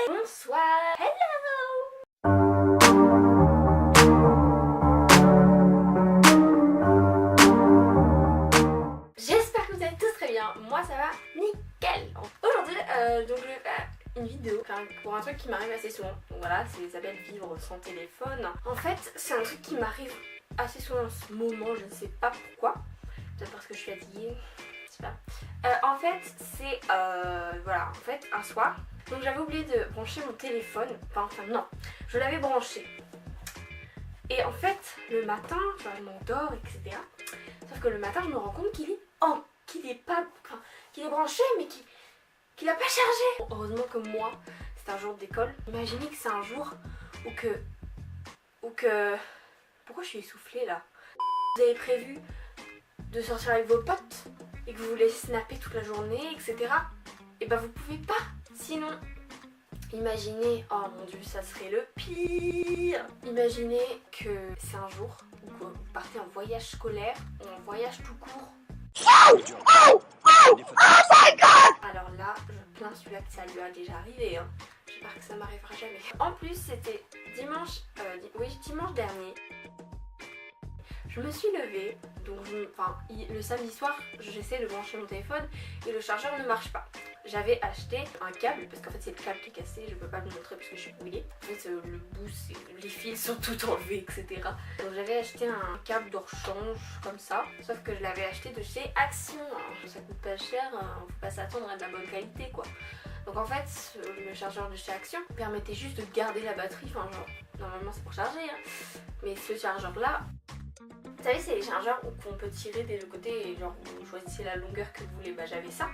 Bonsoir. Hello. J'espère que vous allez tous très bien. Moi ça va nickel. Aujourd'hui donc je vais faire une vidéo pour un truc qui m'arrive assez souvent. Donc voilà, ça s'appelle vivre sans téléphone. En fait c'est un truc qui m'arrive assez souvent en ce moment, je ne sais pas pourquoi. Peut-être parce que je suis fatiguée, je sais pas. En fait c'est voilà, en fait un soir, donc j'avais oublié de brancher mon téléphone. Enfin non, je l'avais branché. Et en fait le matin, enfin, je m'endors, etc. Sauf que le matin je me rends compte qu'il est qu'il est branché mais qu'il n'a pas chargé. Heureusement que moi c'est un jour d'école. Imaginez que c'est un jour où que... Pourquoi je suis essoufflée là? Vous avez prévu de sortir avec vos potes et que vous voulez snapper toute la journée, etc. Et bah vous pouvez pas. Sinon, imaginez, oh mon dieu, ça serait le pire. Imaginez que c'est un jour où vous partez en voyage scolaire ou en voyage tout court. Oh my god! Alors là, je plains celui-là que ça lui a déjà arrivé, hein. J'espère que ça m'arrivera jamais. En plus, c'était dimanche dernier. Je me suis levée, donc le samedi soir, j'essaie de brancher mon téléphone et le chargeur ne marche pas. J'avais acheté un câble, parce qu'en fait c'est le câble qui est cassé, je peux pas le montrer parce que je suis mouillée. En fait le bout, les fils sont tout enlevés, etc. Donc j'avais acheté un câble de rechange comme ça, sauf que je l'avais acheté de chez Action. Ça coûte pas cher, faut pas s'attendre à de la bonne qualité quoi. Donc en fait, le chargeur de chez Action permettait juste de garder la batterie, enfin genre, normalement c'est pour charger, hein. Mais ce chargeur là, vous savez, c'est les chargeurs qu'on peut tirer des deux côtés et genre vous choisissez la longueur que vous voulez. Bah j'avais ça,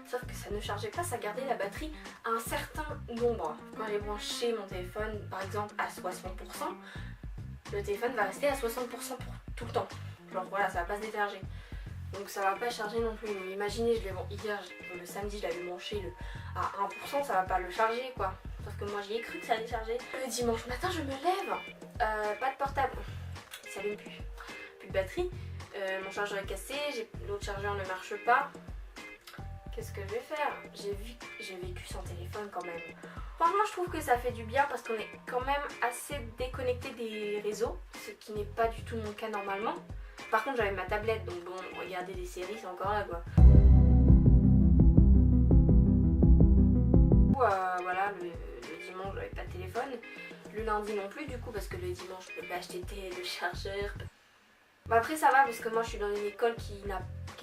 sauf que ça ne chargeait pas, ça gardait la batterie à un certain nombre. Quand j'ai branché mon téléphone par exemple à 60%, le téléphone va rester à 60% pour tout le temps. Genre voilà, ça va pas se décharger. Donc ça va pas charger non plus. Donc, imaginez, hier, le samedi, je l'avais branché à 1%, ça va pas le charger quoi. Sauf que moi j'y ai cru que ça allait charger. Le dimanche matin, je me lève, pas de portable, il s'allume plus. Plus de batterie, mon chargeur est cassé, l'autre chargeur ne marche pas. Qu'est-ce que je vais faire? J'ai vécu sans téléphone quand même. Franchement je trouve que ça fait du bien parce qu'on est quand même assez déconnecté des réseaux, ce qui n'est pas du tout mon cas normalement. Par contre j'avais ma tablette, donc bon, regarder des séries c'est encore là quoi. Voilà, le dimanche j'avais pas de téléphone, le lundi non plus du coup parce que le dimanche je peux pas acheter de chargeur. Bah après ça va parce que moi je suis dans une école qui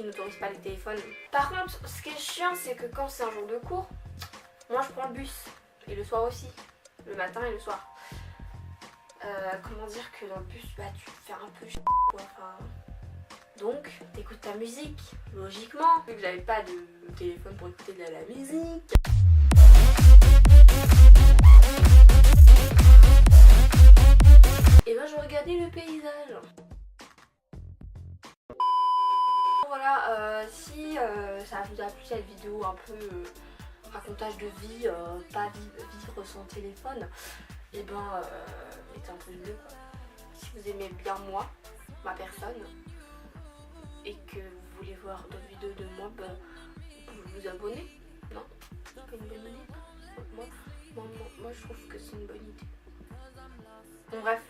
n'autorise pas les téléphones. Par contre ce qui est chiant c'est que quand c'est un jour de cours, moi je prends le bus. Et le soir aussi, le matin et le soir. Comment dire que dans le bus bah tu te fais un peu quoi, enfin... Donc t'écoutes ta musique, logiquement. Vu que j'avais pas de téléphone pour écouter de la musique. Et ben je regardais le paysage. Voilà, si ça vous a plu cette vidéo un peu racontage de vie, pas vivre sans téléphone, et ben mettez un pouce bleu quoi. Si vous aimez bien moi, ma personne, et que vous voulez voir d'autres vidéos de moi, ben vous pouvez vous abonner. Non, c'est pas une bonne idée. Moi je trouve que c'est une bonne idée. Bon bref.